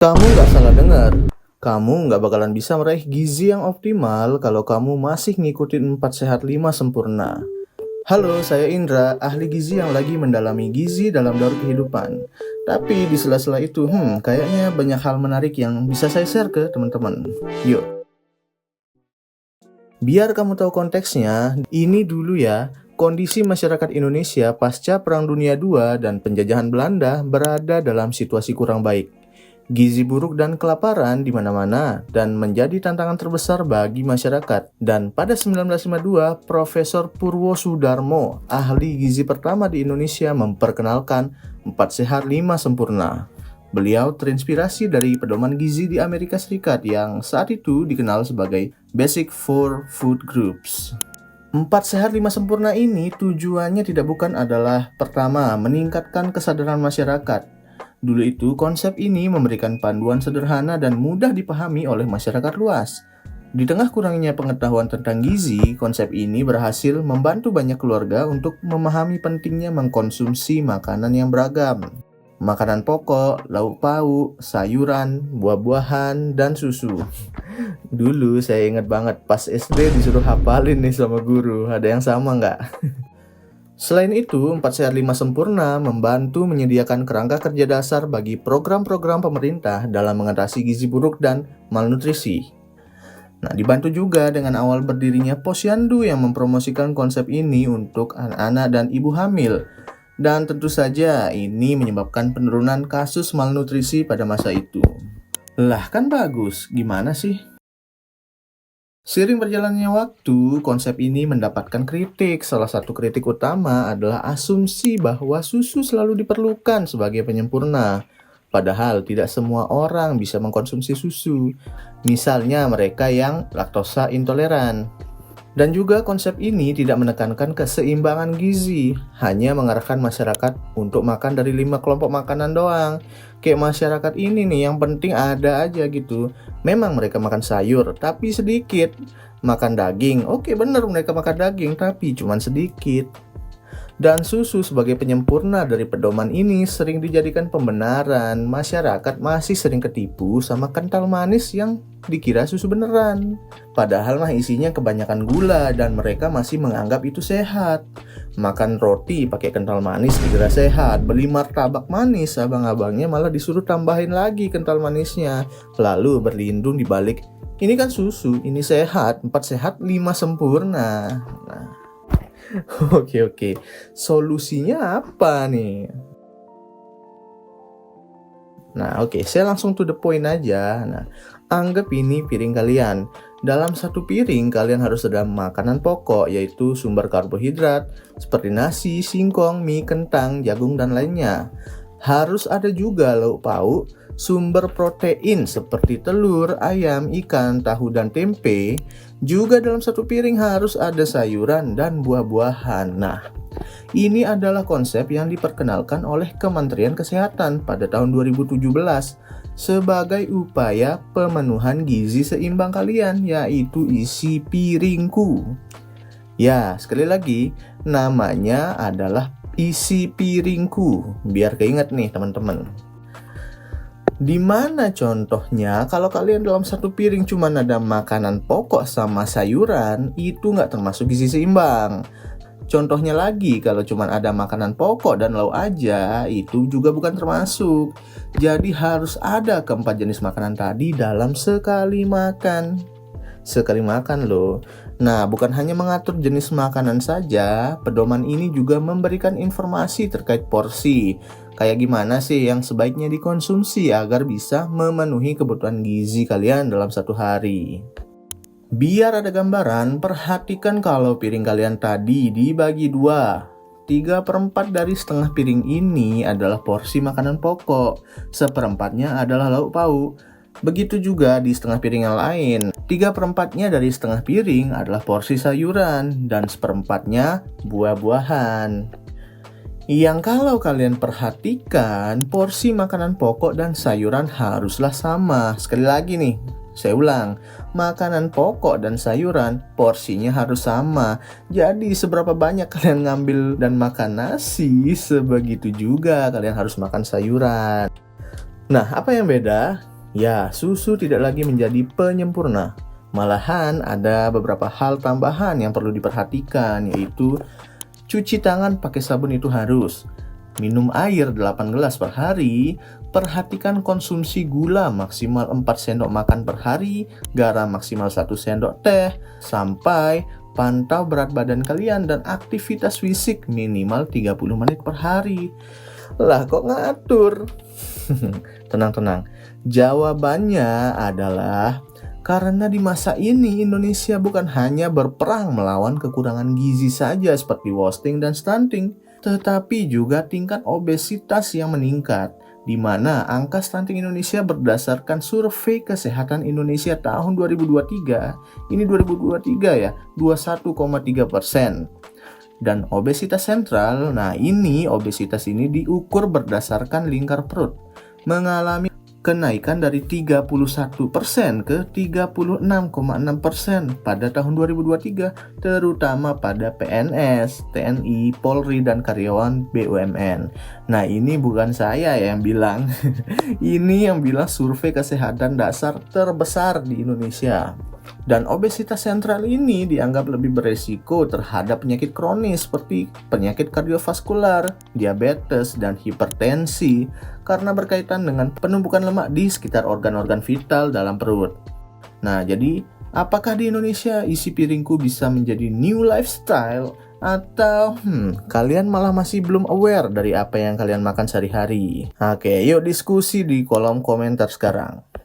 Kamu nggak salah dengar. Kamu nggak bakalan bisa meraih gizi yang optimal kalau kamu masih ngikutin 4 sehat 5 sempurna. Halo, saya Indra, ahli gizi yang lagi mendalami gizi dalam daur kehidupan. Tapi di sela-sela itu, kayaknya banyak hal menarik yang bisa saya share ke teman-teman. Yuk, biar kamu tahu konteksnya, ini dulu ya. Kondisi masyarakat Indonesia pasca Perang Dunia II dan penjajahan Belanda berada dalam situasi kurang baik. Gizi buruk dan kelaparan di mana-mana dan menjadi tantangan terbesar bagi masyarakat. Dan pada 1952, Profesor Purwo Sudarmo, ahli gizi pertama di Indonesia, memperkenalkan 4 sehat 5 sempurna. Beliau terinspirasi dari pedoman gizi di Amerika Serikat yang saat itu dikenal sebagai Basic Four Food Groups. 4 sehat 5 sempurna ini tujuannya tidak bukan adalah pertama, meningkatkan kesadaran masyarakat. Dulu itu konsep ini memberikan panduan sederhana dan mudah dipahami oleh masyarakat luas. Di tengah kurangnya pengetahuan tentang gizi, konsep ini berhasil membantu banyak keluarga untuk memahami pentingnya mengkonsumsi makanan yang beragam. Makanan pokok, lauk pauk, sayuran, buah-buahan, dan susu. Dulu saya ingat banget pas SD disuruh hafalin nih sama guru. Ada yang sama nggak? Selain itu, 4 sehat 5 sempurna membantu menyediakan kerangka kerja dasar bagi program-program pemerintah dalam mengatasi gizi buruk dan malnutrisi. Nah, dibantu juga dengan awal berdirinya Posyandu yang mempromosikan konsep ini untuk anak-anak dan ibu hamil. Dan tentu saja ini menyebabkan penurunan kasus malnutrisi pada masa itu. Lah kan bagus, gimana sih? Seiring berjalannya waktu, konsep ini mendapatkan kritik. Salah satu kritik utama adalah asumsi bahwa susu selalu diperlukan sebagai penyempurna. Padahal tidak semua orang bisa mengkonsumsi susu. Misalnya mereka yang laktosa intoleran. Dan juga konsep ini tidak menekankan keseimbangan gizi, hanya mengarahkan masyarakat untuk makan dari 5 kelompok makanan doang. Kayak masyarakat ini nih, yang penting ada aja gitu. Memang mereka makan sayur, tapi sedikit. Makan daging, oke bener mereka makan daging, tapi cuman sedikit. Dan susu sebagai penyempurna dari pedoman ini sering dijadikan pembenaran. Masyarakat masih sering ketipu sama kental manis yang dikira susu beneran. Padahal mah isinya kebanyakan gula dan mereka masih menganggap itu sehat. Makan roti pakai kental manis dikira sehat. Beli martabak manis, abang-abangnya malah disuruh tambahin lagi kental manisnya. Lalu berlindung di balik, ini kan susu, ini sehat, 4 sehat 5 sempurna. Nah, Oke. Solusinya apa nih? Nah, saya langsung to the point aja. Nah, anggap ini piring kalian. Dalam satu piring, kalian harus ada makanan pokok, yaitu sumber karbohidrat, seperti nasi, singkong, mie, kentang, jagung, dan lainnya. Harus ada juga lauk pauk, sumber protein seperti telur, ayam, ikan, tahu, dan tempe. Juga dalam satu piring harus ada sayuran dan buah-buahan. Nah, ini adalah konsep yang diperkenalkan oleh Kementerian Kesehatan pada tahun 2017 sebagai upaya pemenuhan gizi seimbang kalian, yaitu isi piringku. Ya, sekali lagi, namanya adalah isi piringku. Biar keinget nih teman-teman. Di mana contohnya kalau kalian dalam satu piring cuma ada makanan pokok sama sayuran, itu nggak termasuk gizi seimbang. Contohnya lagi, kalau cuma ada makanan pokok dan lauk aja, itu juga bukan termasuk. Jadi harus ada keempat jenis makanan tadi dalam sekali makan. Sekali makan loh. Nah, bukan hanya mengatur jenis makanan saja, pedoman ini juga memberikan informasi terkait porsi. Kayak gimana sih yang sebaiknya dikonsumsi agar bisa memenuhi kebutuhan gizi kalian dalam satu hari. Biar ada gambaran, perhatikan kalau piring kalian tadi dibagi 2. 3/4 dari setengah piring ini adalah porsi makanan pokok, 1/4-nya adalah lauk pauk. Begitu juga di setengah piring yang lain. 3/4-nya dari setengah piring adalah porsi sayuran dan 1/4-nya buah-buahan. Yang kalau kalian perhatikan, porsi makanan pokok dan sayuran haruslah sama. Sekali lagi nih, saya ulang, makanan pokok dan sayuran porsinya harus sama. Jadi seberapa banyak kalian ngambil dan makan nasi, sebegitu juga kalian harus makan sayuran. Nah, apa yang beda? Ya, susu tidak lagi menjadi penyempurna. Malahan ada beberapa hal tambahan yang perlu diperhatikan, yaitu cuci tangan pakai sabun itu harus. Minum air 8 gelas per hari, perhatikan konsumsi gula maksimal 4 sendok makan per hari, garam maksimal 1 sendok teh, sampai pantau berat badan kalian dan aktivitas fisik minimal 30 menit per hari. Lah kok ngatur? Tenang-tenang, jawabannya adalah karena di masa ini Indonesia bukan hanya berperang melawan kekurangan gizi saja seperti wasting dan stunting, tetapi juga tingkat obesitas yang meningkat, di mana angka stunting Indonesia berdasarkan survei kesehatan Indonesia tahun 2023, ini 2023 ya, 21,3%. Dan obesitas sentral, nah ini obesitas ini diukur berdasarkan lingkar perut, mengalami kenaikan dari 31% ke 36,6% pada tahun 2023, terutama pada PNS, TNI, Polri, dan karyawan BUMN. Nah, ini bukan saya yang bilang. Ini yang bilang survei kesehatan dasar terbesar di Indonesia. Dan obesitas sentral ini dianggap lebih beresiko terhadap penyakit kronis seperti penyakit kardiovaskular, diabetes, dan hipertensi karena berkaitan dengan penumpukan lemak di sekitar organ-organ vital dalam perut. Nah, jadi apakah di Indonesia isi piringku bisa menjadi new lifestyle? Atau kalian malah masih belum aware dari apa yang kalian makan sehari-hari? Oke, yuk diskusi di kolom komentar sekarang.